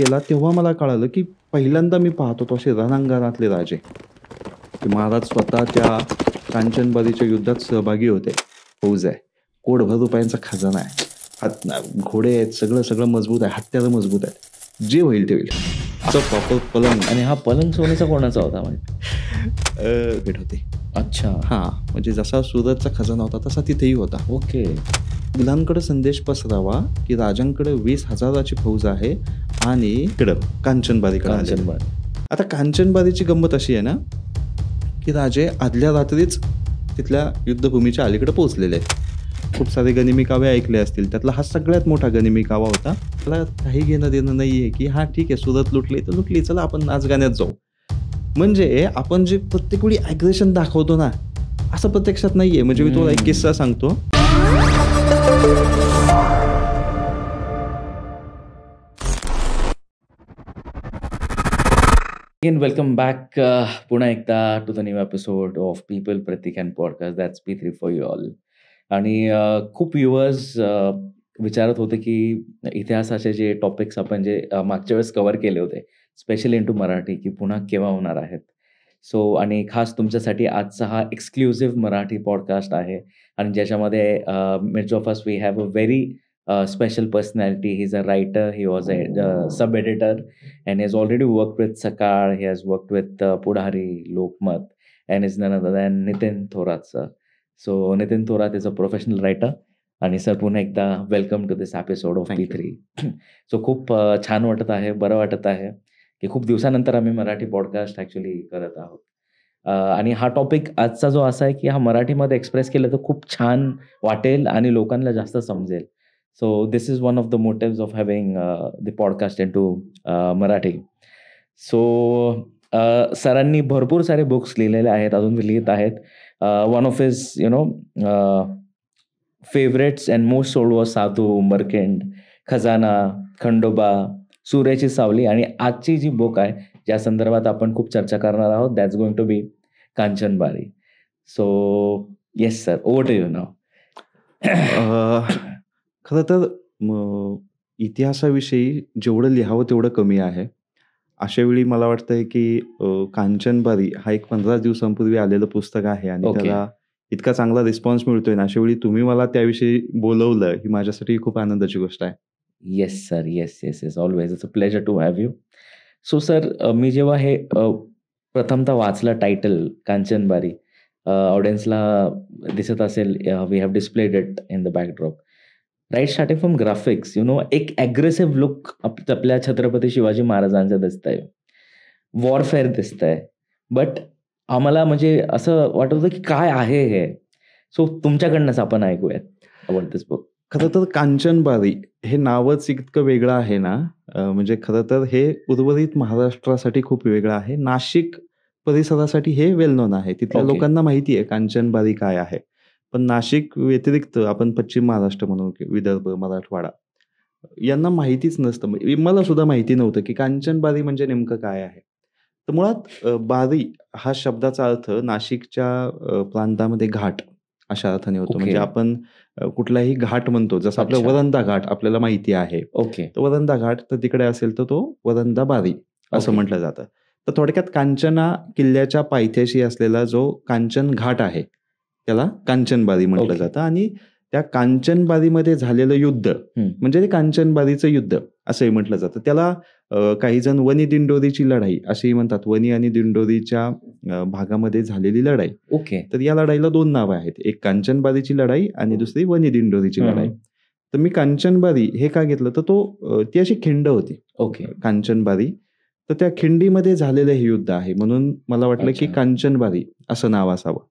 केला तेव्हा मला कळालं की पहिल्यांदा मी पाहत होतो असे रणांगणातले राजे, की महाराज स्वतः त्या कांचनबारीच्या युद्धात सहभागी होते. फौज आहे, कोटभर रुपयांचा खजाना आहे, घोडे आहेत, सगळं सगळं मजबूत आहे, हत्यारं मजबूत आहेत, जे होईल ते होईल असं प्रॉपर पलंग. आणि हा पलंग सोन्याचा कोणाचा होता म्हणजे? भेट होते. अच्छा. हां, म्हणजे जसा सुरतचा खजाना होता तसा तिथेही होता. ओके. मुलांकडे संदेश पसरावा की राजांकडे 20,000ची फौज आहे आणि इकडं कांचनबारीकडे आले. कांचनबारी. आता कांचनबारीची गंमत अशी आहे ना की राजे आदल्या रात्रीच तिथल्या युद्धभूमीच्या अलीकडे पोहोचलेले आहेत. खूप सारे गनिमी कावे ऐकले असतील, त्यातला हा सगळ्यात मोठा गनिमी कावा होता. त्याला काही घेणं देणं नाही आहे की हां ठीक आहे, सुरत लुटली तर लुटली, चला आपण नाचगाण्यात जाऊ. म्हणजे आपण जे प्रत्येक वेळी ॲग्रेशन दाखवतो ना, असं प्रत्यक्षात नाही आहे. म्हणजे मी तुला एक किस्सा सांगतो. Again, welcome back पुन्हा एकदा to the new episode of people Prateek and podcast. That's P3 for you all. आणि खूप व्ह्युअर्स विचारत होते की इतिहासाचे जे टॉपिक्स आपण जे मागच्या वेळेस कव्हर केले होते, स्पेशली इंटू मराठी, की पुन्हा केव्हा होणार आहेत. सो आणि खास तुमच्यासाठी आजचा हा एक्सक्लुझिव्ह मराठी पॉडकास्ट आहे आणि ज्याच्यामध्ये midst of us we have a very special personality. He's a writer. He was a sub-editor and has already worked with Sakal. He has worked with Pudhari, Lokmat, and is none other than Nitin Thorat, sir. So Nitin Thorat is a professional writer. आणि sir पुन्हा एकदा welcome to this episode of P3. So खूप छान वाटत आहे, बरं वाटत आहे की खूप दिवसानंतर आम्ही मराठी पॉडकास्ट ॲक्च्युली करत आहोत. आणि हा टॉपिक आजचा जो असा आहे की हा मराठीमध्ये एक्सप्रेस केलं तर खूप छान वाटेल आणि लोकांना जास्त समजेल. So this is one of the motives of having the podcast into Marathi. So सरांनी भरपूर सारे बुक्स लिहिलेले आहेत, अजून लिहित आहेत. One of his favourites and most sold was साधू, उंबरखिंड, खजाना, खंडोबा, सूर्याची सावली आणि आजची जी बुक आहे ज्या संदर्भात आपण खूप चर्चा करणार आहोत, that's going to be Kanchanbari. So yes sir, over to you now. खरं तर इतिहासाविषयी जेवढं लिहावं तेवढं कमी आहे. अशा वेळी मला वाटतंय की कांचनबारी हा एक 15 दिवसांपूर्वी आलेलं पुस्तक आहे आणि त्याला इतका चांगला रिस्पॉन्स मिळतोय ना, अशा वेळी तुम्ही मला त्याविषयी बोलवलं ही माझ्यासाठी खूप आनंदाची गोष्ट आहे. Yes sir, yes yes yes, always it's a pleasure to have you. So sir, मी जेव्हा हे प्रथमतः वाचलं टायटल कांचनबारी, ऑडियन्सला दिसत असेल, we have displayed it in the backdrop. Right, starting from graphics, you know, एक ॲग्रेसिव्ह लुक आपल्या छत्रपती शिवाजी महाराजांचं दिसतंय, वॉरफेअर दिसतंय. बट आम्हाला म्हणजे असं वाटत होतं की काय आहे हे. सो तुमच्याकडनंच आपण ऐकूयात अबाउट दिस बुक. खरं तर कांचनबारी हे नावच इतकं वेगळं आहे ना, म्हणजे खरं तर हे उर्वरित महाराष्ट्रासाठी खूप वेगळं आहे. नाशिक परिसरासाठी हे वेल नोन आहे. तिथल्या लोकांना माहिती आहे कांचनबारी काय आहे. पण नाशिक व्यतिरिक्त आपण पश्चिम महाराष्ट्र म्हणू, विदर्भ, मराठवाडा यांना माहितीच नसतं. मला सुद्धा माहिती नव्हतं की कांचनबारी म्हणजे नेमकं काय आहे. तर मुळात बारी हा शब्दाचा अर्थ नाशिकच्या प्रांतामध्ये घाट अशा अर्थाने होतो. म्हणजे आपण कुठलाही घाट म्हणतो, जसं आपलं वरंदा घाट आपल्याला माहिती आहे. तर वरंदा घाट तर तिकडे असेल तर तो वरंदा बारी असं म्हटलं जातं. तर थोडक्यात कांचना किल्ल्याच्या पायथ्याशी असलेला जो कांचन घाट आहे त्याला कांचनबारी म्हटलं जातं. आणि त्या कांचनबारीमध्ये झालेलं युद्ध म्हणजे ते कांचनबारीचं युद्ध असंही म्हटलं जातं. त्याला काही जण वनी दिंडोरीची लढाई असेही म्हणतात. वनी आणि दिंडोरीच्या भागामध्ये झालेली लढाई. तर या लढाईला 2 नावं आहेत, एक कांचनबारीची लढाई आणि दुसरी वनी दिंडोरीची लढाई. तर मी कांचनबारी हे का घेतलं तर ती अशी खिंड होती कांचनबारी. तर त्या खिंडीमध्ये झालेलं हे युद्ध आहे म्हणून मला वाटलं की कांचनबारी असं नाव असावं.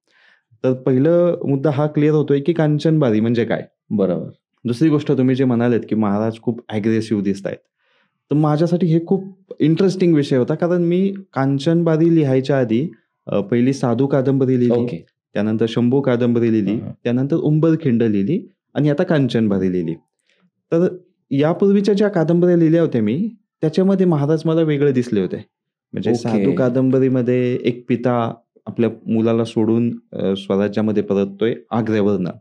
तर पहिलं मुद्दा हा क्लिअर होतोय की कांचनबारी म्हणजे काय. बरोबर. दुसरी गोष्ट तुम्ही जे म्हणालेत की महाराज खूप ॲग्रेसिव्ह दिसत आहेत, तर माझ्यासाठी हे खूप इंटरेस्टिंग विषय होता. कारण मी कांचनबारी लिहायच्या आधी पहिली साधू कादंबरी लिहिली, त्यानंतर शंभू कादंबरी लिहिली, त्यानंतर उंबरखिंड लिहिली आणि आता कांचनबारी लिहिली. तर यापूर्वीच्या ज्या कादंबऱ्या लिहिल्या होत्या मी, त्याच्यामध्ये महाराज मला वेगळे दिसले होते. म्हणजे साधू कादंबरीमध्ये एक पिता आपल्या मुलाला सोडून स्वराज्यामध्ये परततोय आग्र्यावरनं,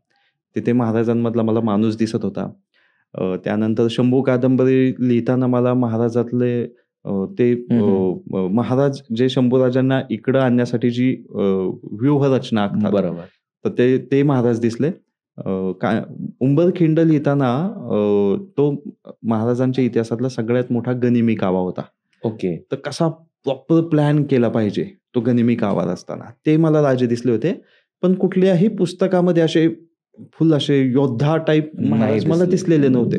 तिथे महाराजांमधला मला माणूस दिसत होता. त्यानंतर शंभू कादंबरी लिहिताना मला महाराजातले ते महाराज जे शंभूराजांना इकडं आणण्यासाठी जी व्यूहरचना आखतात, बरोबर. तर ते महाराज दिसले. उंबरखिंड लिहिताना तो महाराजांच्या इतिहासातला सगळ्यात मोठा गनिमी कावा होता. ओके. तर कसा प्रॉपर प्लॅन केला पाहिजे तो गनिमी कावा असताना ते मला राजे दिसले होते. पण कुठल्याही पुस्तकामध्ये असे योद्धा टाईप महाराज मला दिसलेले नव्हते.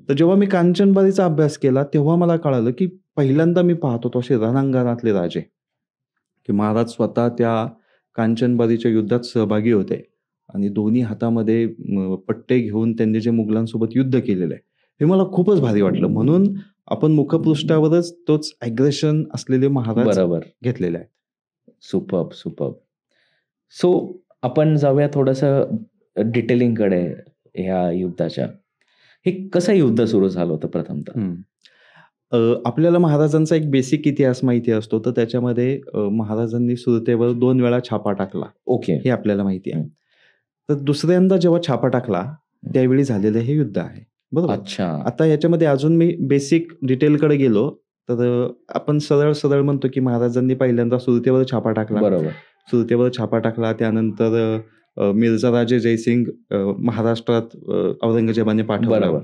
तर जेव्हा मी कांचनबारीचा अभ्यास केला तेव्हा मला कळालं की पहिल्यांदा मी पाहत होतो असे रणांगणातले राजे, की महाराज स्वतः त्या कांचनबारीच्या युद्धात सहभागी होते आणि दोन्ही हातामध्ये पट्टे घेऊन त्यांनी जे मुघलांसोबत युद्ध केलेलं आहे हे मला खूपच भारी वाटलं. म्हणून आपण मुखपृष्ठावरच तोच ॲग्रेशन असलेले महाराज बरोबर घेतलेले आहेत. Superb, superb. सो आपण जाऊया थोडंसं डिटेलिंगकडे ह्या युद्धाच्या. हे कसं युद्ध सुरू झालं होतं प्रथमतः? आपल्याला महाराजांचा एक बेसिक इतिहास माहिती असतो, तर त्याच्यामध्ये महाराजांनी सुरतेवर 2 वेळा छापा टाकला. ओके. हे आपल्याला माहिती आहे. तर दुसऱ्यांदा जेव्हा छापा टाकला त्यावेळी झालेलं हे युद्ध आहे. बरोबर. अच्छा. आता याच्यामध्ये अजून मी बेसिक डिटेलकडे गेलो तर आपण सरळ म्हणतो की महाराजांनी पहिल्यांदा सुरतेवर छापा टाकला. बरोबर. सुरतेवर छापा टाकला. त्यानंतर मिर्झा राजे जयसिंग महाराष्ट्रात औरंगजेबाने पाठवला. बरोबर.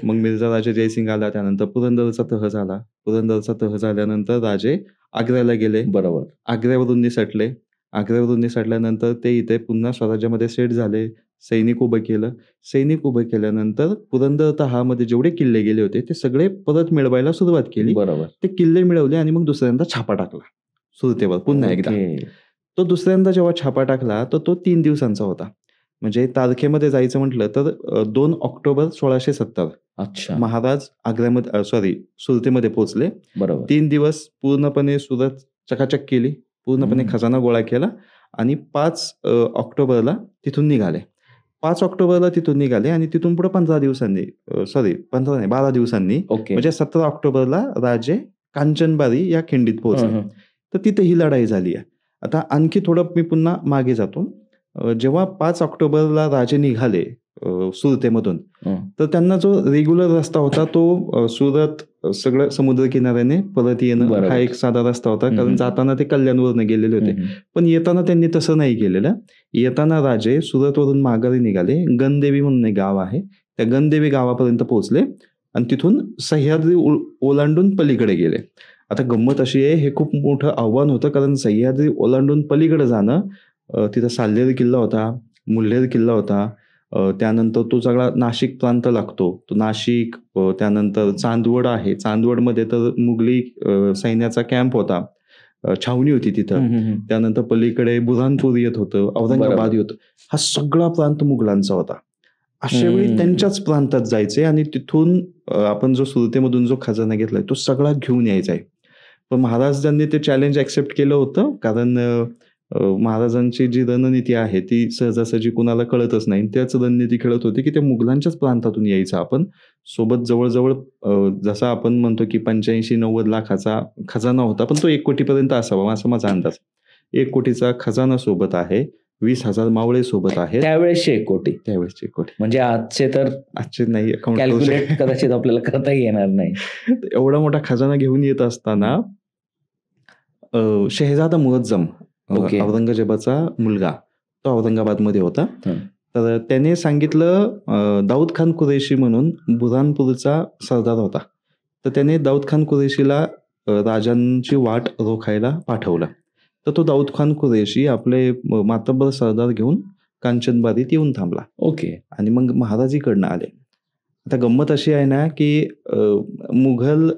मग मिर्झा राजे जयसिंग आला. त्यानंतर पुरंदरचा तह झाला. पुरंदरचा तह झाल्यानंतर राजे आग्र्याला गेले. बरोबर. आग्र्यावरून निसटले. आग्र्यावरून निसटल्यानंतर ते इथे पुन्हा स्वराज्यामध्ये सेट झाले. सैनिक उभं केलं. सैनिक उभं केल्यानंतर पुरंदर तहामध्ये जेवढे किल्ले गेले होते ते सगळे परत मिळवायला सुरुवात केली. बरोबर. ते किल्ले मिळवले आणि मग दुसऱ्यांदा छापा टाकला सुरतेवर पुन्हा एकदा. ओके. तो दुसऱ्यांदा जेव्हा छापा टाकला तर तो 3 दिवसांचा होता. म्हणजे तारखेमध्ये जायचं म्हटलं तर 2 ऑक्टोबर 1670 अच्छा. महाराज सुरतेमध्ये पोहोचले. बरोबर. 3 दिवस पूर्णपणे सुरत चकाचक केली. पूर्णपणे खजाना गोळा केला आणि 5 ऑक्टोबरला तिथून निघाले. 5 ऑक्टोबरला तिथून निघाले आणि तिथून पुढे 15 दिवसांनी 12 दिवसांनी ओके. म्हणजे 17 ऑक्टोबरला राजे कांचनबारी या खिंडीत पोहोचले. तर तिथे ही लढाई झाली आहे. आता आणखी थोडं मी पुन्हा मागे जातो. जेव्हा 5 ऑक्टोबरला राजे निघाले सुरतेमधून, तर त्यांना जो रेग्युलर रस्ता होता तो सुरत सगळं समुद्र किनाऱ्याने परत येणं हा एक साधा रस्ता होता. कारण जाताना ते कल्याणवरून गेलेले होते. पण येताना त्यांनी तसं नाही केलेलं. येताना राजे सुरतवरून माघारी निघाले. गणदेवी म्हणून एक गाव आहे, त्या गणदेवी गावापर्यंत पोहोचले आणि तिथून सह्याद्री ओलांडून पलीकडे गेले. आता गंमत अशी आहे, हे खूप मोठं आव्हान होतं कारण सह्याद्री ओलांडून पलीकडे जाणं, तिथं साल्हेर किल्ला होता, मुल्हेर किल्ला होता, त्यानंतर तो सगळा नाशिक प्रांत लागतो. तो नाशिक, त्यानंतर चांदवड आहे. चांदवडमध्ये तर मुघली सैन्याचा कॅम्प होता, छावणी होती तिथं. त्यानंतर पलीकडे बुऱ्हाणपूर येत होतं, औरंगाबाद येत. हा सगळा प्रांत मुघलांचा होता. अशा वेळी त्यांच्याच प्रांतात जायचंय आणि तिथून आपण जो सुरतेमधून जो खजाना घेतलाय तो सगळा घेऊन यायचा आहे. पण महाराजांनी ते चॅलेंज ऍक्सेप्ट केलं होतं कारण महाराजांची जी रणनीती आहे ती सहजासहजी कुणाला कळतच नाही. त्याच रणनीती खेळत होती की त्या मुघलांच्याच प्रांतातून यायचं आपण. सोबत जवळजवळ जसा आपण म्हणतो की 85-90 लाखाचा खजाना होता, पण तो 1 कोटीपर्यंत असावा असा माझा अंदाज. 1 कोटीचा खजाना सोबत आहे, 20,000 मावळे सोबत आहेत. त्यावेळेसचे 1 कोटी. त्यावेळेसचे 1 कोटी. म्हणजे आजचे नाही कॅल्क्युलेट कदाचित आपल्याला करता येणार नाही. एवढा मोठा खजाना घेऊन येत असताना शहजादा मुअज्जम, औरंगजेबाचा मुलगा, तो औरंगाबादमध्ये होता. तर त्याने सांगितलं, दाऊद खान कुरेशी म्हणून बुऱ्हाणपूरचा सरदार होता, तर त्याने दाऊद खान कुरेशीला राजांची वाट रोखायला पाठवलं. तर तो दाऊद खान कुरेशी आपले मातब्बर सरदार घेऊन कांचनबारीत येऊन थांबला. ओके. आणि मग महाराज इकडनं आले. आता गंमत अशी आहे ना की मुघल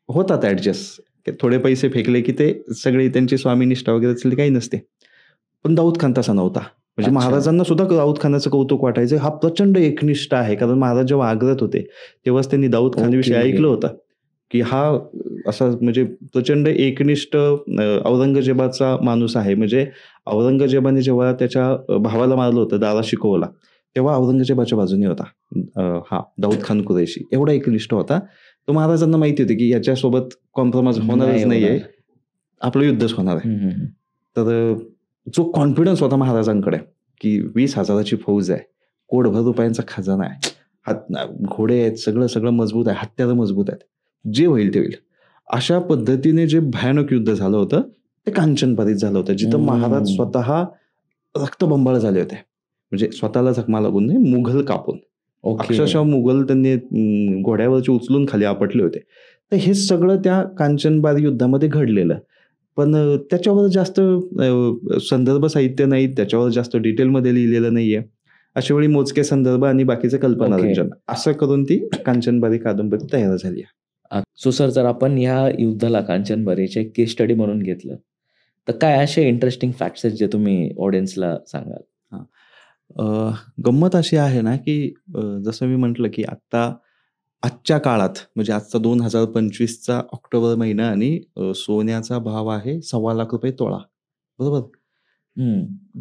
होतात ऍडजस्ट, थोडे पैसे फेकले की ते सगळे त्यांची स्वामीनिष्ठा वगैरे असली काही नसते. पण दाऊद खान तसा नव्हता. म्हणजे महाराजांना सुद्धा दाऊद खानाचं कौतुक वाटायचं. हा प्रचंड एकनिष्ठ आहे, कारण महाराज जेव्हा आग्र्यात होते तेव्हाच त्यांनी दाऊद खानविषयी ऐकलं होतं की हा असा म्हणजे प्रचंड एकनिष्ठ औरंगजेबाचा माणूस आहे. म्हणजे औरंगजेबाने जेव्हा त्याच्या भावाला मारलं होतं, दारा शिकोवला, तेव्हा औरंगजेबाच्या बाजूने होता हा दाऊद खान कुरेशी. एवढा एकनिष्ठ होता. तो महाराजांना माहिती होती की याच्यासोबत कॉम्प्रोमाइज होणारच नाहीये, आपलं युद्धच होणार आहे. तर जो कॉन्फिडन्स होता महाराजांकडे की 20,000ची फौज आहे, कोटभर रुपयांचा खजाना आहे, घोडे आहेत, सगळं सगळं मजबूत आहे, हत्यारं मजबूत आहेत, जे होईल ते होईल. अशा पद्धतीने जे भयानक युद्ध झालं होतं ते कांचनबारीत झालं होतं, जिथं महाराज स्वतः रक्तबंबाळ झाले होते. म्हणजे स्वतःला जखमा लागून नाही, मुघल कापून. अक्षरशः मुघल त्यांनी घोड्यावरचे उचलून खाली आपटले होते. तर हे सगळं त्या कांचनबारी युद्धामध्ये घडलेलं. पण त्याच्यावर जास्त संदर्भ साहित्य नाही, त्याच्यावर जास्त डिटेलमध्ये लिहिलेलं नाहीये. अशा वेळी मोजके संदर्भ आणि बाकीचे कल्पनारंजन असं करून ती कांचनबारी कादंबरी तयार झाली आहे. सो सर, जर आपण ह्या युद्धाला कांचनबारीचे केस स्टडी म्हणून घेतलं तर काय असे इंटरेस्टिंग फॅक्ट्स आहेत जे तुम्ही ऑडियन्सला सांगाल? गंमत अशी आहे ना की जसं मी म्हटलं की आजच्या काळात म्हणजे आजचा 2025चा ऑक्टोबर महिना आणि सोन्याचा भाव आहे ₹1,25,00,000 तोळा, बरोबर.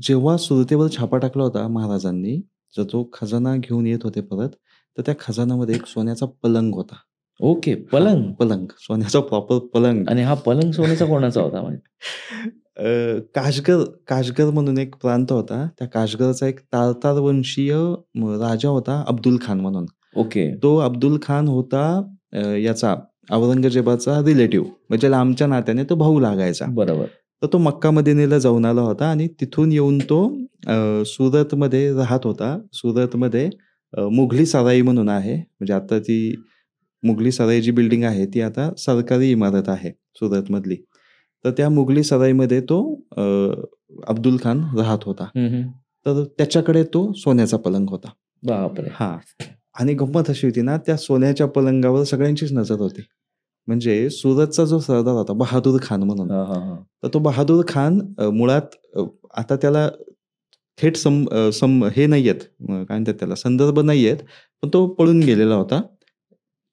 जेव्हा सुरतेवर छापा टाकला होता महाराजांनी, जर तो खजाना घेऊन येत होते परत, तर त्या खजानामध्ये एक सोन्याचा पलंग होता. ओके, पलंग. पलंग, सोन्याचा प्रॉपर पलंग. आणि हा पलंग सोन्याचा कोणाचा होता? काशगर म्हणून एक प्रांत होता. त्या काशगरचा एक तारतार वंशीय राजा होता, अब्दुल खान म्हणून. ओके. तो अब्दुल खान होता याचा औरंगजेबाचा रिलेटिव्ह, म्हणजे लांबच्या नात्याने तो भाऊ लागायचा. बरोबर. तर तो मक्का मदिनेला जाऊन आला होता आणि तिथून येऊन तो सुरतमध्ये राहत होता. सुरतमध्ये मुघली सराई म्हणून आहे, म्हणजे आता ती मुघली सराई जी बिल्डिंग आहे ती आता सरकारी इमारत आहे सुरतमधली. तर त्या मुघली सराईमध्ये तो अब्दुल खान राहत होता. तर त्याच्याकडे तो सोन्याचा पलंग होता. बापरे. हा, आणि गंमत अशी होती ना, त्या सोन्याच्या पलंगावर सगळ्यांचीच नजर होती. म्हणजे सुरतचा जो सरदार होता बहादूर खान म्हणून, तर तो बहादूर खान मुळात आता त्याला थेट हे नाही आहेत, काय म्हणतात त्याला, संदर्भ नाही आहेत, पण तो पळून गेलेला होता.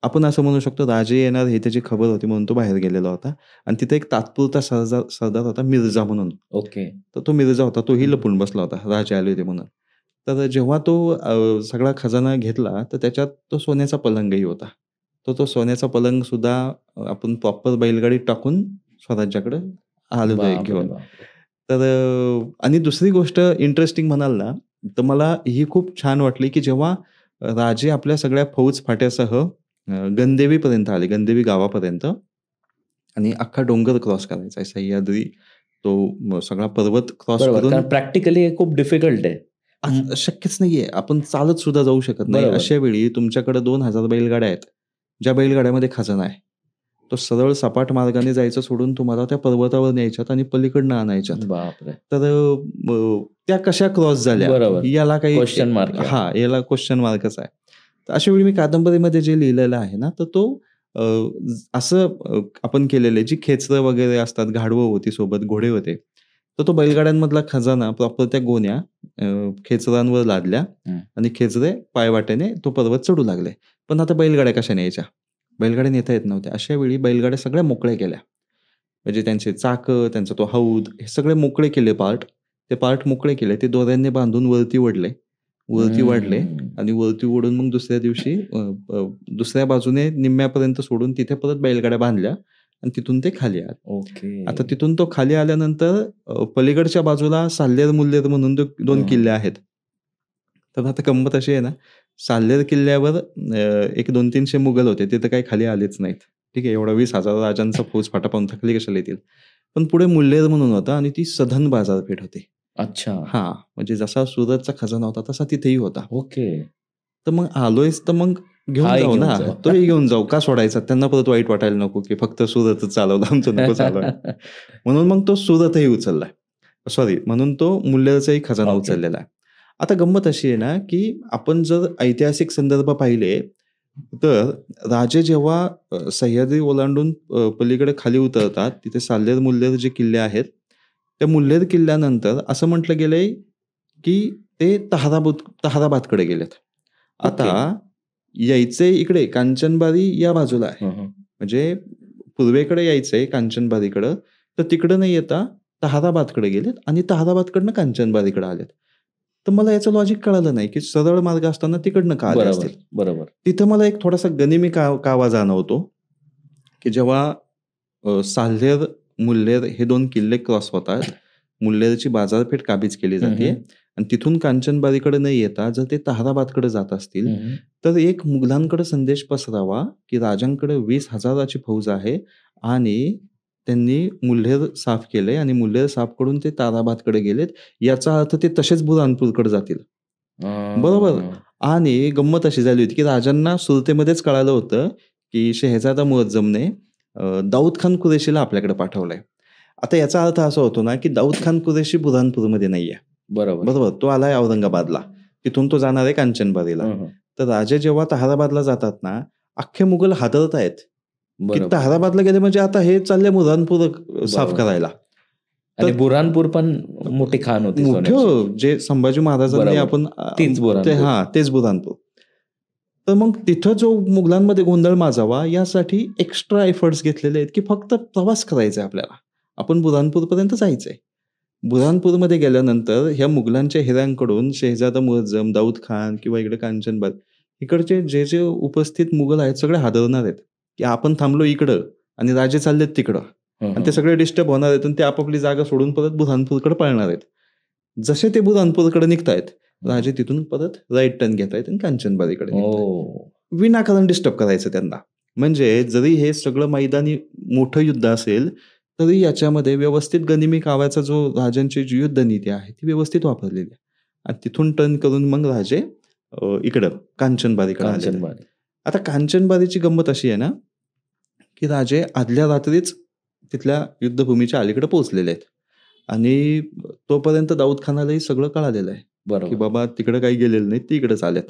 आपण असं म्हणू शकतो राजे येणार हे त्याची खबर होती म्हणून तो बाहेर गेलेला होता. आणि तिथे एक तात्पुरता सरदार होता मिर्झा म्हणून. ओके. तर तो मिर्झा होता, तोही लपून बसला होता, राजे आले होते म्हणून. तर जेव्हा तो सगळा खजाना घेतला तर त्याच्यात तो सोन्याचा पलंगही होता. तो सोन्याचा पलंग सुद्धा आपण प्रॉपर बैलगाडीत टाकून स्वराज्याकडे आलेलो आहे घेऊन. तर आणि दुसरी गोष्ट इंटरेस्टिंग म्हणाल ना, तर मला ही खूप छान वाटली की जेव्हा राजे आपल्या सगळ्या फौज फाट्यासह गंदेवीपर्यंत आले, गंदेवी गावापर्यंत, आणि अख्खा डोंगर क्रॉस करायचा आहे, सह्याद्री तो सगळा पर्वत क्रॉस करून. प्रॅक्टिकली खूप डिफिकल्ट आहे, शक्यच नाहीये. आपण चालत सुद्धा जाऊ शकत नाही. अशा वेळी तुमच्याकडे 2000 बैलगाड्या आहेत, ज्या बैलगाड्यामध्ये खजाना आहे, तो सरळ सपाट मार्गाने जायचं सोडून तुम्हाला त्या पर्वतावर न्यायच्यात आणि पलीकडनं आणायच्यात. बापरे. तर त्या कशा क्रॉस झाल्या याला काही क्वेश्चन मार्क. याला क्वेश्चन मार्कच आहे. तर अशा वेळी मी कादंबरीमध्ये जे लिहिलेलं आहे ना, तर तो असं आपण केलेले जी खेचरं वगैरे असतात, गाढवं होती सोबत, घोडे होते, तर तो बैलगाड्यांमधला खजाना प्रॉपर त्या गोण्या खेचरांवर लादल्या आणि खेचरे पायवाटेने तो पर्वत चढू लागले. पण आता बैलगाड्या कशा न्यायच्या? बैलगाड्या नेता येत नव्हत्या. अशा वेळी बैलगाड्या सगळ्या मोकळ्या केल्या, म्हणजे त्यांचे चाकं, त्यांचा तो हौद, हे सगळे मोकळे केले पार्ट. ते पार्ट मोकळे केले, ते दोऱ्यांनी बांधून वरती वाढले आणि वरती ओढून मग दुसऱ्या दिवशी दुसऱ्या बाजूने निम्म्यापर्यंत सोडून तिथे परत बैलगाड्या बांधल्या आणि तिथून ते खाली आले. ओके. आता तिथून तो खाली आल्यानंतर पलीकडच्या बाजूला साल्हेर मुल्हेर म्हणून 2 किल्ले आहेत. तर आता गंमत अशी आहे ना, साल्हेर किल्ल्यावर एक 200-300 मुघल होते, ते तर काही खाली आलेच नाहीत. ठीक आहे, एवढा 20,000 राजांचा फौज फाटा पाहून थकली कशाला येतील. पण पुढे मुल्हेर म्हणून होता आणि ती सधन बाजारपेठ होती. अच्छा. हा, म्हणजे जसा सुरतचा खजाना होता तसा तिथेही होता. ओके. तर मग आलोयच तर मग घेऊन जाऊ ना, तोही घेऊन जाऊ, का सोडायचा? त्यांना परत वाईट वाटायला नको की फक्त सुरतच चालवलं, आमचं नको चालवायला. म्हणून मग तो सुरतही उचललाय, म्हणून तो मुल्हेरचाही खजाना उचललेला आहे. आता गंमत अशी आहे ना, की आपण जर ऐतिहासिक संदर्भ पाहिले तर राजे जेव्हा सह्याद्री ओलांडून पलीकडे खाली उतरतात, तिथे साल्हेर मुल्हेर जे किल्ले आहेत, त्या मुल्हेर किल्ल्यानंतर असं म्हटलं गेलंय की ते ताहराबादकडे गेलेत. आता यायचंय इकडे कांचनबारी या बाजूला आहे, म्हणजे पूर्वेकडे यायचंय कांचनबारीकडं, तर तिकडं नाही येता ताहराबादकडे गेलेत आणि ताहराबादकडनं कांचनबारीकडे आलेत. तर मला याचं लॉजिक कळालं नाही की सरळ मार्ग असताना तिकडनं का आले असतील. बरोबर. तिथं मला एक थोडासा गनिमी कावा जाणवतो की जेव्हा साल्हेर मुल्हेर हे 2 किल्ले क्रॉस होतात, मुल्हेरची बाजारपेठ काबीज केली जाते आणि तिथून कांचनबारीकडे न येता जर ते ताहराबादकडे जात असतील, तर एक मुघलांकडे संदेश पसरावा की राजांकडे 20,000ची फौज आहे आणि त्यांनी मुल्हेर साफ केलंय आणि मुल्हेर साफ करून ते ताराबादकडे गेलेत. याचा अर्थ ते तसेच बुरहानपूरकडे जातील. बरोबर. आणि गंमत अशी झाली होती की राजांना सुरतेमध्येच कळालं होतं की शहजादा मुअज्जमने दाऊद खान कुरेशीला आपल्याकडे पाठवलंय. आता याचा अर्थ असा होतो ना की दाऊद खान कुरेशी बुरहानपूरमध्ये नाहीये. बरोबर. तो आलाय औरंगाबादला. तिथून तो जाणार आहे कांचनबारीला. तर राजे जेव्हा ताहराबादला जातात ना, अख्खे मुघल हादरतायत की ताहराबादला गेले म्हणजे आता हे चालले बुरहानपूर साफ करायला. आणि बुरहानपूर पण मोठी खान होती. मोठं जे संभाजी महाराजांनी आपण तेच बुरहानपूर. तर मग तिथं जो मुघलांमध्ये गोंधळ माजावा यासाठी एक्स्ट्रा एफर्ट्स घेतलेले आहेत की फक्त प्रवास करायचा आपल्याला. आपण बुरहानपूरपर्यंत जायचंय. बुरहानपूरमध्ये गेल्यानंतर ह्या मुघलांच्या हिऱ्यांकडून शहजादा मुअज्जम, दाऊद खान किंवा इकडे कांचनबाद इकडचे जे जे उपस्थित मुघल आहेत सगळे हादरणार आहेत की आपण थांबलो इकडं आणि राजे चाललेत तिकडं आणि ते सगळे डिस्टर्ब होणार आहेत आणि ते आपापली जागा सोडून परत बुरहानपूरकडे पळणार आहेत. जसे ते बुरहानपूरकडे निघतायत राजे तिथून परत राईट टर्न घेत आहेत आणि कांचनबारीकडे निघतायत. विनाकारण डिस्टर्ब करायचं त्यांना. म्हणजे जरी हे सगळं मैदानी मोठं युद्ध असेल तरी याच्यामध्ये व्यवस्थित गनिमी कावाचा जो राजांची जी युद्धनीती आहे ती व्यवस्थित वापरलेली आहे आणि तिथून टर्न करून मग राजे इकडं कांचनबारीकडे आले. आता कांचनबारीची गंमत अशी आहे ना की राजे आदल्या रात्रीच तिथल्या युद्धभूमीच्या अलीकडे पोहोचलेले आहेत आणि तोपर्यंत दाऊद खानालाही सगळं कळालेलं आहे की बाबा तिकडे काही गेलेलं नाही, तिकडेच आलेत.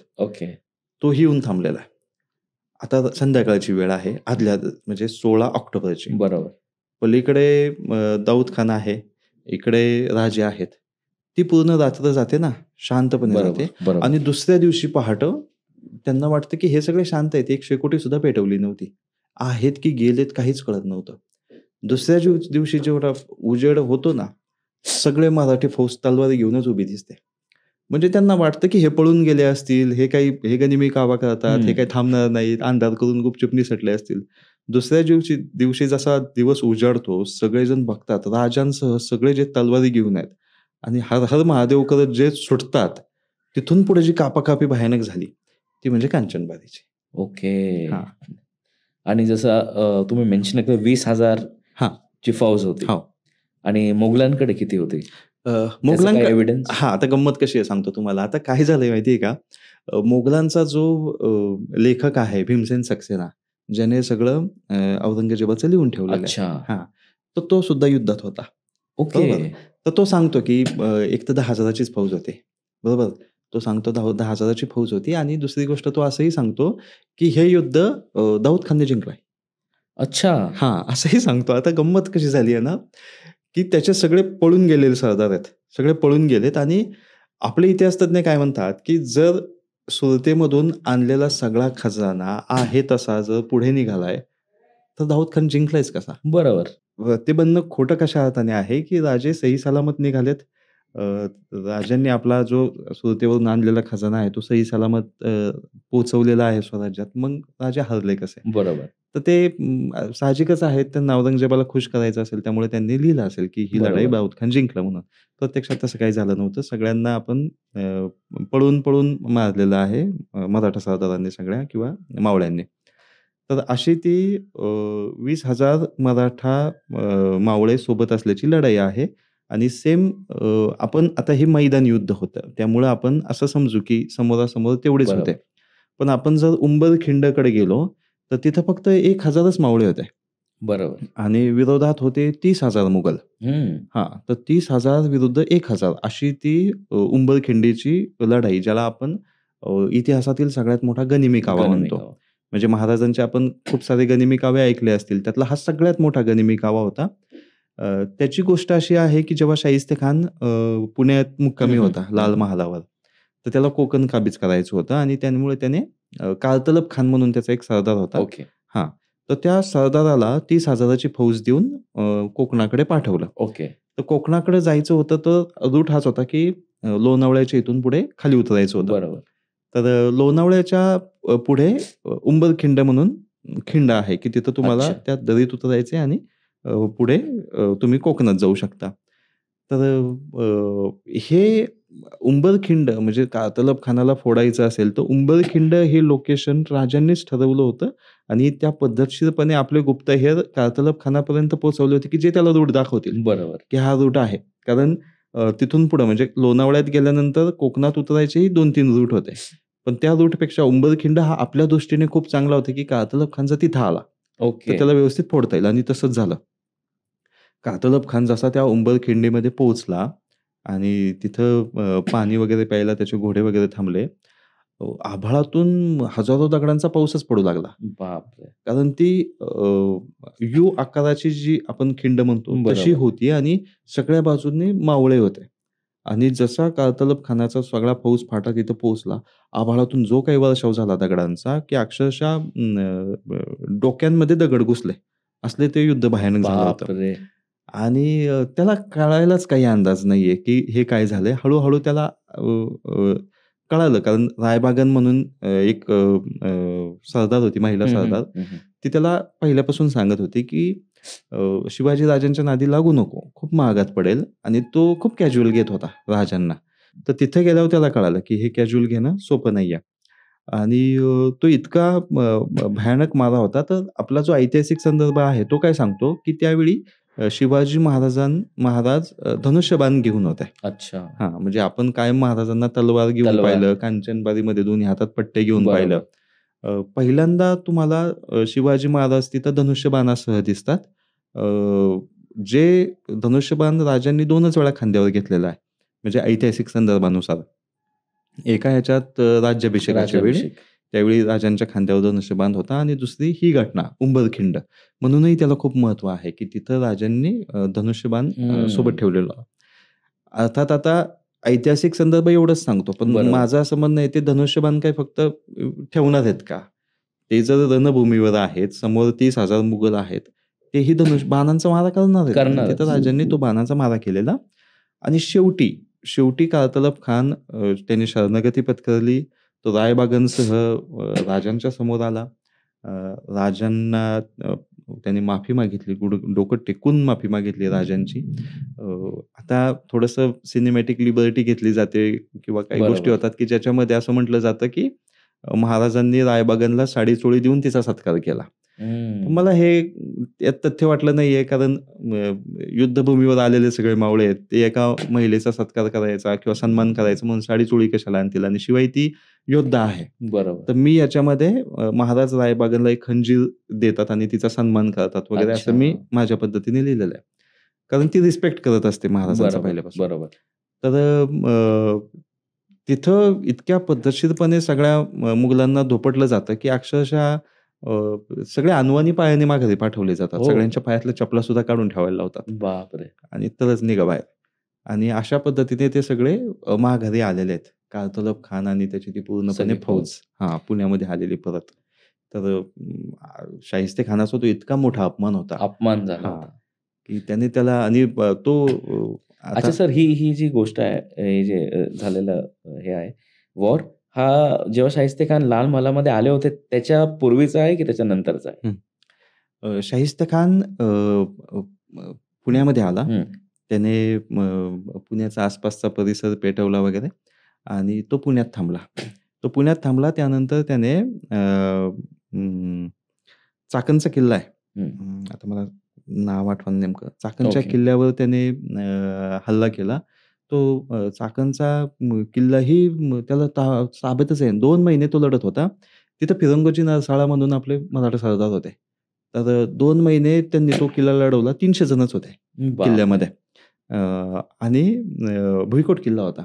तोही येऊन थांबलेला आहे. आता संध्याकाळची वेळ आहे, आदल्या म्हणजे 16 ऑक्टोबरची. पलीकडे दाऊद खान आहे, इकडे राजे आहेत. ती पूर्ण रात्र जाते ना, शांतपणे जाते आणि दुसऱ्या दिवशी पहाटं त्यांना वाटतं की हे सगळे शांत आहेत, एक शेकोटी सुद्धा पेटवली नव्हती. आहेत की गेलेत काहीच कळत नव्हतं. दुसऱ्या दिवशी जेवढा उजेड होतो ना, सगळे मराठी फौज तलवारी घेऊनच उभी दिसते. म्हणजे त्यांना वाटतं की हे पळून गेले असतील, हे गनिमी कावा करतात, हे काही थांबणार नाहीत, अंधार करून गुपचूप निसटले असतील. दुसऱ्या दिवशी जसा दिवस उजाडतो सगळेजण बघतात राजांसह सगळे जे तलवारी घेऊन आहेत आणि हर हर महादेव करत जे सुटतात, तिथून पुढे जी कापाकापी भयानक झाली ती म्हणजे कांचनबारीची. आणि जसं तुम्ही मेन्शन केलं 20,000 ची फौज होती आणि मोगलांकडे किती होती? आता गंमत कशी आहे सांगतो तुम्हाला. आता काय झालंय माहितीये का, मोगलांचा जो लेखक आहे भीमसेन सक्सेना, ज्याने सगळं औरंगजेबाचं लिहून ठेवलेलं आहे, तर तो सुद्धा युद्धात होता. तर तो सांगतो की एक तर 10,000चीच फौज होती. बरोबर. तो सांगतो 10,000ची फौज होती आणि दुसरी गोष्ट तो असंही सांगतो की हे युद्ध दाऊद खानने जिंकलंय. असंही सांगतो. आता गंमत कशी झाली आहे ना की त्याचे सगळे पळून गेलेले सरदार आहेत, सगळे पळून गेलेत आणि आपले इतिहासतज्ञ काय म्हणतात की जर सुरतेमधून आणलेला सगळा खजाना आहे तसा जर पुढे निघालाय तर दाऊद खान जिंकलायच कसा? ते बनणं खोटं कशा अर्थाने आहे की राजे सही सलामत निघालेत. राजांनी आपला जो सुरतेवरून आणलेला खजाना आहे तो सही सलामत पोहोचवलेला आहे स्वराज्यात. मग राजे हरले कसे? तर ते साहजिकच आहे, त्यांना औरंगजेबाला खुश करायचं असेल त्यामुळे त्यांनी लिहिलं असेल की ही लढाई दाऊद खान जिंकला म्हणून. प्रत्यक्षात तसं काही झालं नव्हतं. सगळ्यांना आपण पळून पळून मारलेलं आहे मराठा सरदारांनी सगळ्या किंवा मावळ्यांनी. तर अशी ती 20,000 मराठा मावळे सोबत असल्याची लढाई आहे आणि सेम आपण आता हे मैदान युद्ध होतं त्यामुळे आपण असं समजू की समोरासमोर तेवढेच होते. पण आपण जर उंबरखिंडकडे गेलो तर तिथं फक्त 1,000च मावळे होते. आणि विरोधात होते 30,000 मुघल. तर 30,000 विरुद्ध 1,000 अशी ती उंबरखिंडीची लढाई, ज्याला आपण इतिहासातील सगळ्यात मोठा गनिमी कावा म्हणतो. म्हणजे महाराजांचे आपण खूप सारे गनिमी कावे ऐकले असतील, त्यातला हा सगळ्यात मोठा गनिमी कावा होता. त्याची गोष्ट अशी आहे की जेव्हा शाहिस्तेखान पुण्यात मुक्कामी होता लाल महालावर, तर त्याला कोकण काबीज करायचं होतं आणि त्यामुळे त्याने कारतलब खान म्हणून त्याचा एक सरदार होता. तर त्या सरदाराला 30,000ची फौज देऊन कोकणाकडे पाठवलं. तर कोकणाकडे जायचं होतं तर रूट हाच होता की लोणावळ्याच्या इथून पुढे खाली उतरायचं होतं. तर लोणावळ्याच्या पुढे उंबरखिंड म्हणून खिंड आहे की तिथं तुम्हाला त्या दरीत उतरायचे आणि पुढे तुम्ही कोकणात जाऊ शकता. तर हे उंबरखिंड म्हणजे कातलब खानाला फोडायचं असेल तर उंबरखिंड हे लोकेशन राजांनीच ठरवलं होतं आणि त्या पद्धतशीरपणे आपले गुप्तहेर कातलब खानापर्यंत पोहोचवले होते की जे त्याला रूट दाखवतील बरोबर. की हा रूट आहे. कारण तिथून पुढे म्हणजे लोणावळ्यात गेल्यानंतर कोकणात उतरायचेही 2-3 रूट होते. पण त्या रूटपेक्षा उंबरखिंड हा आपल्या दृष्टीने खूप चांगला होता की कातलब खान जर तिथं आला तर ओके. त्याला व्यवस्थित फोडता येईल आणि तसंच झालं. कातलब खान जसा त्या उंबरखिंडीमध्ये पोहोचला आणि तिथं पाणी वगैरे प्यायला त्याचे घोडे वगैरे थांबले. आभाळातून हजारो दगडांचा पाऊसच पडू लागला. बापरे! कारण ती यू आकाराची जी आपण खिंड म्हणतो तशी बरोबर. होती आणि सगळ्या बाजूंनी मावळे होते. आणि जसा कातलब खानाचा सगळा फौज फाटा तिथं पोहोचला, आभाळातून जो काही वर्षाव झाला दगडांचा, की अक्षरशः डोक्यांमध्ये दगड घुसले. असले ते युद्ध भयानक झालं होतं. बापरे! आणि त्याला कळायलाच काही अंदाज नाहीये, की हे काय झालंय. हळू-हळू त्याला अ, अ, कळालं कारण रायबागन म्हणून एक सरदार होती, महिला हं, सरदार. हं, हं. ती त्याला पहिल्यापासून सांगत होती, की शिवाजी राजांच्या नादी लागू नको. खूप महागात पडेल आणि तो खूप कॅज्युअल घेत होता राजांना. तर तिथे गेल्यावर त्याला कळालं, की हे कॅज्युअल घेणं सोपं नाहीये. आणि तो इतका भयानक मारा होता. तर आपला जो ऐतिहासिक संदर्भ आहे, तो काय सांगतो, की त्यावेळी शिवाजी महाराज धनुष्यबाण घेऊन होते. अच्छा. हां, म्हणजे आपण कायम महाराजांना तलवार घेऊन तलवार. पाहिलं, कांचनबारीमध्ये दोन्ही हातात पट्टे घेऊन पाहिलं. बरोबर. पहिल्यांदा तुम्हाला शिवाजी महाराज तिथं धनुष्यबाणासह दिसतात. अ, जे धनुष्यबाण राजांनी 2च वेळा खांद्यावर घेतलेलं आहे. म्हणजे ऐतिहासिक संदर्भानुसार. एका ह्याच्यात राज्याभिषेकाच्या वेळी, राज्याभिषेक. त्यावेळी राजांच्या खांद्यावर धनुष्यबाण होता आणि दुसरी ही घटना उंबरखिंड. म्हणूनही त्याला खूप महत्त्व आहे, की तिथं राजांनी धनुष्यबाण सोबत ठेवलेलं. अर्थात आता ऐतिहासिक संदर्भ एवढंच सांगतो. पण बरोबर. माझं असं म्हणणं आहे ते धनुष्यबाण काय फक्त ठेवणार आहेत का? ते जर रणभूमीवर आहेत, समोर 30,000 मुघल आहेत. तेही बाणांचा मारा करणार आहेत. आणि करणारच. तिथं राजांनी तो बाणाचा मारा केलेला. आणि शेवटी कातलब खान त्याने शरणागती पत्करली. तो रायबागांसह राजांच्या समोर आला. अ, राजांना त्याने माफी मागितली. डोकं टेकून माफी मागितली राजांची. अ, आता थोडंसं सिनेमॅटिक लिबर्टी घेतली जाते किंवा काही गोष्टी बरोबर. होतात, की ज्याच्यामध्ये असं म्हटलं जातं, की महाराजांनी रायबागांना साडी-चोळी देऊन तिचा सत्कार केला. पण मला हे यात तथ्य वाटलं नाहीये कारण युद्धभूमीवर आलेले सगळे मावळे आहेत. ते एका महिलेचा सत्कार करायचा किंवा सन्मान करायचा म्हणून साडी-चोळी कशाला आणतील आणि शिवाय ती योद्धा आहे. बरोबर. तर मी याच्यामध्ये महाराज रायबागांना एक खंजीर देतात आणि तिचा सन्मान करतात वगैरे असं मी अच्छा. माझ्या पद्धतीने लिहिलेलं आहे. कारण ती रिस्पेक्ट करत असते महाराजांचा बरोबर, पहिल्यापासून. बरोबर. तर तिथं इतक्या पद्धतशीरपणे सगळ्या मुघलांना धोपटलं जातं, की अक्षरशः सगळे अनवाणी पायाने माघारी पाठवले जातात. हो. सगळ्यांच्या पायातल्या चपलासुद्धा काढून ठेवायला लावतात. बापरे! आणि तरच निघा बाहेर. आणि अशा पद्धतीने ते सगळे माघारी आलेले आहेत. कातलब खान आणि त्याची ती पूर्णपणे सगळी फौज. फौज पुण्यामध्ये आलेली परत. तर शाहिस्ते खानाचा तो इतका मोठा अपमान होता. अपमान झाला हां, होता. की त्याने त्याला आणि तो अच्छा आता सर, ही जी गोष्ट आहे, हे जे झालेलं हे आहे, वॉर, हा जेव्हा शाहिस्ते खान लाल महालामध्ये आले होते त्याच्या पूर्वीचा आहे की त्याच्यानंतरचा आहे? शाहिस्ते खान अ, अ, पुण्यामध्ये आला. हं. त्याने पुण्याचा आसपासचा परिसर पेटवला वगैरे आणि तो पुण्यात थांबला. तो पुण्यात थांबला त्यानंतर त्याने चाकणचा किल्ला आहे. हं. आता मला नाव आठवण नेमकं. चाकणच्या ओके. किल्ल्यावर त्याने हल्ला केला. तो चाकणचा किल्लाही त्याला ताब्यातच आहे. 2 महिने तो लढत होता. तिथं फिरंगोजी नरसाळा म्हणून आपले मराठा सरदार होते. तर 2 महिने त्यांनी तो किल्ला लढवला. 300 जणच होते बापरे! किल्ल्यामध्ये. आणि भुईकोट किल्ला होता.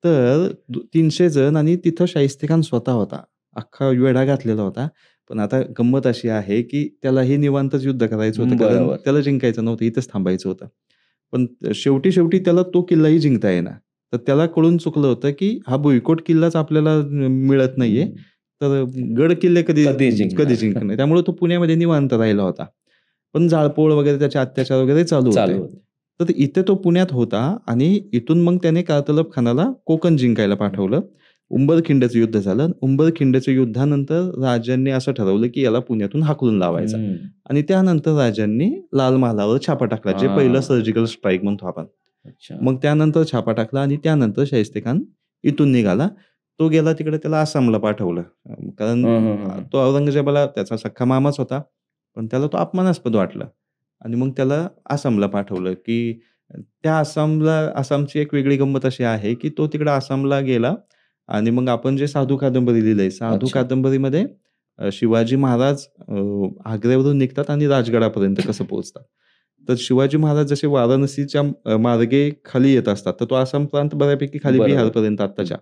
तर 300 जण आणि तिथं शाहिस्तेखान स्वतः होता. अख्खा वेढा घातलेला होता. पण आता गंमत अशी आहे, की त्यालाही निवांतच युद्ध करायचं होतं. कारण बरोबर. त्याला जिंकायचं नव्हतं. इथंच थांबायचं होतं. पण शेवटी त्याला तो किल्लाही जिंकता येईना. तर त्याला कळून चुकलं होतं, की हा भुईकोट किल्लाच आपल्याला मिळत नाहीये. तर गड किल्ले कधी कधी जिंकणार? कधी जिंकणार. त्यामुळे तो पुण्यामध्ये निवांत राहिला होता. पण जाळपोळ वगैरे त्याचे अत्याचार वगैरे चालू चालू होते. होते. तर इथे तो पुण्यात होता आणि इथून मग त्याने कातलब खानाला कोकण जिंकायला पाठवलं. उंबरखिंडचं युद्ध झालं. उंबरखिंडच्या युद्धानंतर राजांनी असं ठरवलं, की याला पुण्यातून हाकलून लावायचा. हं. आणि त्यानंतर राजांनी लाल महालावर छापा टाकला. जे पहिलं हां. सर्जिकल स्ट्राईक म्हणतो आपण. अच्छा. मग त्यानंतर छापा टाकला आणि त्यानंतर शाहिस्ते खान इथून निघाला. तो गेला तिकडे, त्याला आसामला पाठवलं. कारण हं, हं, हं, हं. तो औरंगजेबाला त्याचा सख्खा मामाच होता. पण त्याला तो अपमानास्पद वाटलं आणि मग त्याला आसामला पाठवलं, की त्या आसामची एक वेगळी गंमत अशी आहे, की तो तिकडे आसामला गेला आणि मग आपण जे साधू कादंबरी लिहिलंय, साधू अच्छा. कादंबरीमध्ये शिवाजी महाराज आग्र्यावरून निघतात आणि राजगडापर्यंत कसं पोहोचतात. तर शिवाजी महाराज जसे वाराणसीच्या मार्गे खाली येत असतात, तर तो आसाम प्रांत बऱ्यापैकी खाली बरोबर. बिहारपर्यंत हं. आत्ताच्या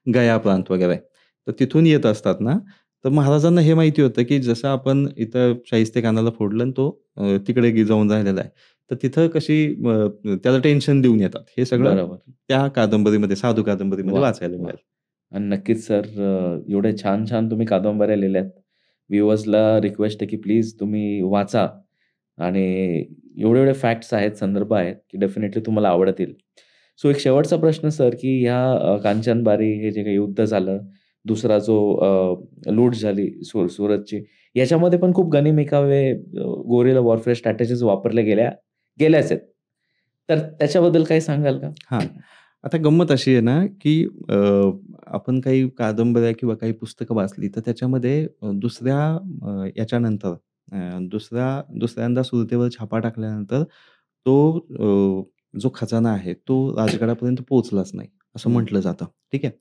गया प्रांत वगैरे. तर तिथून येत असतात ना, तर महाराजांना हे माहिती होतं, की जसं आपण इथं शाहिस्ते खानाला फोडलं आणि तो तिकडे जाऊन राहिलेला आहे. तर तिथं कशी त्याला टेन्शन देऊन येतात. हे सगळं बरोबर. त्या कादंबरीमध्ये, साधू कादंबरीमध्ये वाह! वाचायला वाह! मिळेल. आणि नक्कीच सर, एवढे छान-छान तुम्ही कादंबऱ्या लिहिल्यात. व्ह्यूअर्सला रिक्वेस्ट आहे, की प्लीज तुम्ही वाचा आणि एवढे-एवढे फॅक्ट्स आहेत, संदर्भ आहेत, की डेफिनिटली तुम्हाला आवडतील. सो एक शेवटचा प्रश्न सर, की ह्या कांचनबारी हे जे काही युद्ध झालं, दुसरा जो लूट झाली सुरतची, याच्यामध्ये पण खूप गनिमिकावे गोरिला वॉरफेअर स्ट्रॅटेजीज वापरल्या गेल्याच आहेत. तर त्याच्याबद्दल काही सांगाल का? हां. आता गंमत अशी आहे ना, की आपण काही कादंबऱ्या किंवा काही पुस्तकं वाचली, तर त्याच्यामध्ये दुसऱ्या याच्यानंतर दुसऱ्यांदा सुरतेवर छापा टाकल्यानंतर तो जो खजाना आहे, तो राजगडापर्यंत पोहोचलाच नाही, असं हं. म्हटलं जातं. ठीक आहे.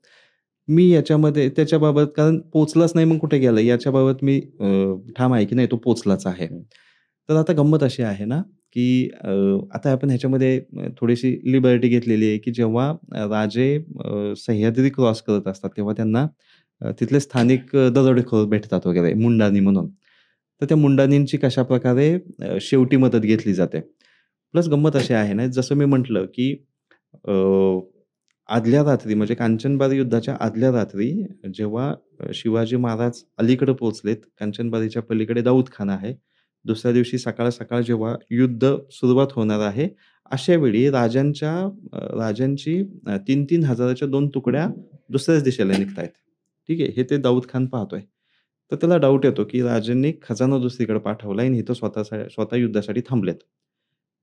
मी याच्यामध्ये त्याच्याबाबत कारण पोहोचलाच नाही, मग कुठे गेला याच्याबाबत मी ठाम आहे, की नाही तो पोहोचलाच आहे. हं. तर आता गंमत अशी आहे ना, की आता आपण ह्याच्यामध्ये थोडीशी लिबर्टी घेतलेली आहे, की जेव्हा राजे सह्याद्री क्रॉस करत असतात, तेव्हा त्यांना तिथले स्थानिक दरोडेखोर भेटतात वगैरे, मुंडानी म्हणून. तर त्या मुंडानींची कशाप्रकारे शेवटी मदत घेतली जाते. प्लस गंमत अशी आहे ना, जसं मी म्हटलं, की अ, आदल्या रात्री म्हणजे कांचनबारी युद्धाच्या आदल्या रात्री जेव्हा शिवाजी महाराज अलीकडे पोहोचलेत, कांचनबारीच्या पलीकडे दाऊद खान आहे. दुसऱ्या दिवशी सकाळ-सकाळ जेव्हा युद्ध सुरुवात होणार आहे, अशा वेळी राजांची 3-3 हजाराच्या 2 तुकड्या दुसऱ्याच दिशेला निघतायत. ठीक आहे. हे ते दाऊद खान पाहतोय. तर त्याला डाऊट येतो, की राजांनी खजाना दुसरीकडे पाठवलाय आणि इथं स्वतः युद्धासाठी थांबलेत.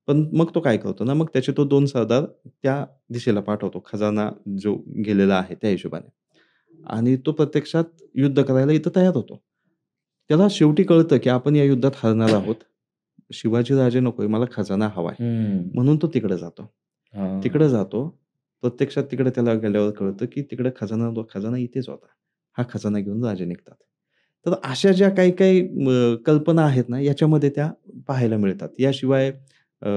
पण मग तो काय करतो ना, मग त्याचे तो 2 सरदार त्या दिशेला पाठवतो. खजाना जो गेलेला आहे त्या हिशोबाने. आणि तो प्रत्यक्षात युद्ध करायला इथं तयार होतो. त्याला शेवटी कळतं, की आपण या युद्धात हरणार आहोत. शिवाजी राजे नकोय, मला खजाना हवाय. हं. म्हणून तो तिकडे जातो. तिकडे हां. जातो. प्रत्यक्षात तिकडे त्याला गेल्यावर कळतं, की तिकडे खजाना इथेच होता. हा खजाना घेऊन राजे निघतात. तर अशा ज्या काही-काही कल्पना आहेत ना, याच्यामध्ये त्या पाहायला मिळतात. याशिवाय अ,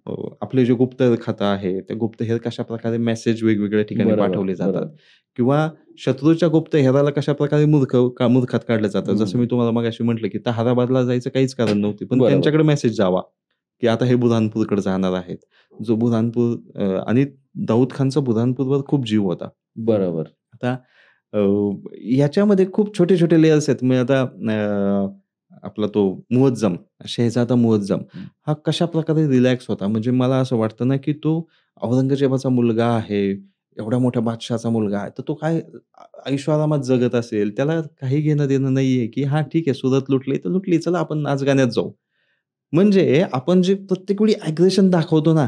अ, आपले जे गुप्त खातं आहे, ते गुप्तहेर कशाप्रकारे मेसेज वेगवेगळ्या ठिकाणी बरोबर, पाठवले जातात बरोबर. किंवा शत्रूच्या गुप्तहेराला कशाप्रकारे मूर्खात काढलं जातं. जसं मी हं. तुम्हाला मगाशी म्हटलं, की ताहराबादला जायचं काहीच कारण नव्हती. पण बरोबर. त्यांच्याकडे मेसेज जावा, की आता हे बुऱ्हाणपूरकडे जाणार आहेत. जो बुऱ्हाणपूर आणि दाऊद खानचा बुऱ्हाणपूरवर खूप जीव होता. बरोबर. आता अ, याच्यामध्ये खूप छोटे-छोटे लेयर्स आहेत. मी आता आपला तो मुअज्जम, शहजादा मुअज्जम हं. हा कशाप्रकारे रिलॅक्स होता. म्हणजे मला असं वाटतं ना, की तो औरंगजेबाचा मुलगा आहे, एवढ्या मोठ्या बादशहाचा मुलगा आहे. तर तो काय ऐशोआरामात जगत असेल. त्याला काही घेणं-देणं नाहीये, की हां, ठीक आहे सुरत लुटली तर लुटली. चला आपण नाच-गाण्यात जाऊ. म्हणजे आपण जे प्रत्येक वेळी अग्रेशन दाखवतो ना,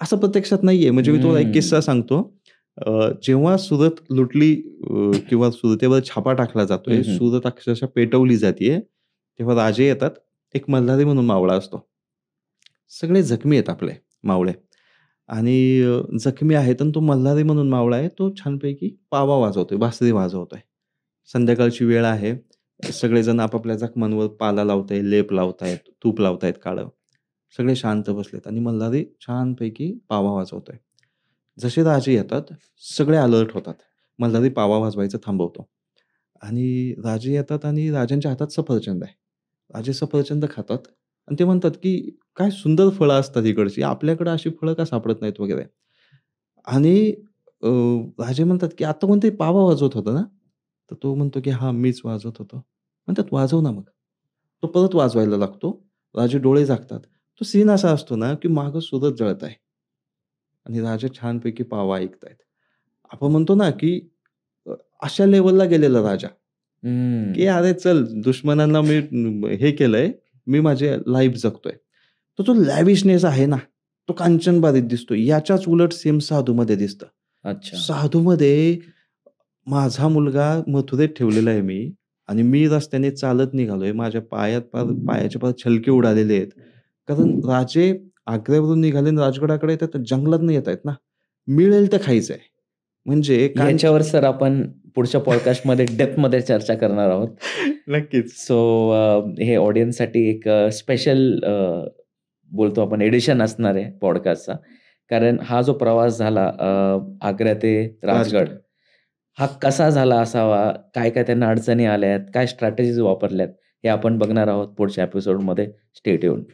असं प्रत्यक्षात नाहीये. म्हणजे मी तुम्हाला एक किस्सा हं. सांगतो. जेव्हा सुरत लुटली किंवा सुरतेवर छापा टाकला जातोय, हं, हं. सुरत अक्षरशः पेटवली जातीये, तेव्हा राजे येतात. एक मल्हारी म्हणून मावळा असतो. सगळे जखमी आहेत आपले मावळे आणि जखमी आहेत आणि तो मल्हारी म्हणून मावळा आहे, तो छानपैकी पावा वाजवतोय, बासरी वाजवतोय. संध्याकाळची वेळ आहे. सगळेजण आपापल्या जखमांवर पाला लावताय, लेप लावतायत, तूप लावतायत काळं. सगळे शांत बसलेत आणि मल्हारी छानपैकी पावा वाजवतोय. जसे राजे येतात, सगळे अलर्ट होतात. मल्हारी पावा वाजवायचं थांबवतो आणि राजे येतात आणि राजांच्या हातात सफरचंद आहे. राजे सफरचंद खातात आणि ते म्हणतात, की "काय सुंदर फळं असतात इकडची. आपल्याकडे अशी फळं का सापडत नाहीत?" वगैरे. आणि अ, राजे म्हणतात, की "आता कोणतरी पावा वाजवत होता ना?" तर तो म्हणतो, की "हां, मीच वाजवत होतो." म्हणतात, "वाजव ना मग." तो परत वाजवायला लागतो. राजे डोळे झाकतात. तो सीन असा असतो ना, की मागं सुरत जळत आहे आणि राजे छानपैकी पावा ऐकतायत. आपण म्हणतो ना, की अ, अशा लेव्हलला गेलेला राजा, की हं. "अरे चल, दुश्मनांना मी हे केलंय, मी माझी लाईफ जगतोय." तर तो लॅविशनेस आहे ना, तो कांचनबारीत दिसतो. याच्याच उलट सेम साधूमध्ये दिसतं. अच्छा. साधूमध्ये माझा मुलगा मथुरेत ठेवलेला आहे मी आणि मी रस्त्याने चालत निघालोय. माझ्या पायाच्या पार छलके उडालेले आहेत. कारण राजे आग्र्यावरून निघाले आणि राजगडाकडे येतात, जंगलातनं येतायत ना. मिळेल ते खायचंय. म्हणजे ह्याच्यावर सर आपण पुढच्या पॉडकास्टमध्ये डेप्थमध्ये चर्चा करणार आहोत. नक्कीच. सो हे ऑडियन्ससाठी एक स्पेशल बोलतो आपण एडिशन असणार आहे पॉडकास्टचा. कारण हा जो प्रवास झाला आग्रा ते राजगड, हा कसा झाला असावा? काय-काय त्यांना अडचणी आल्यात? काय स्ट्रॅटेजीज वापरल्यात? हे आपण बघणार आहोत पुढच्या एपिसोडमध्ये. Stay tuned.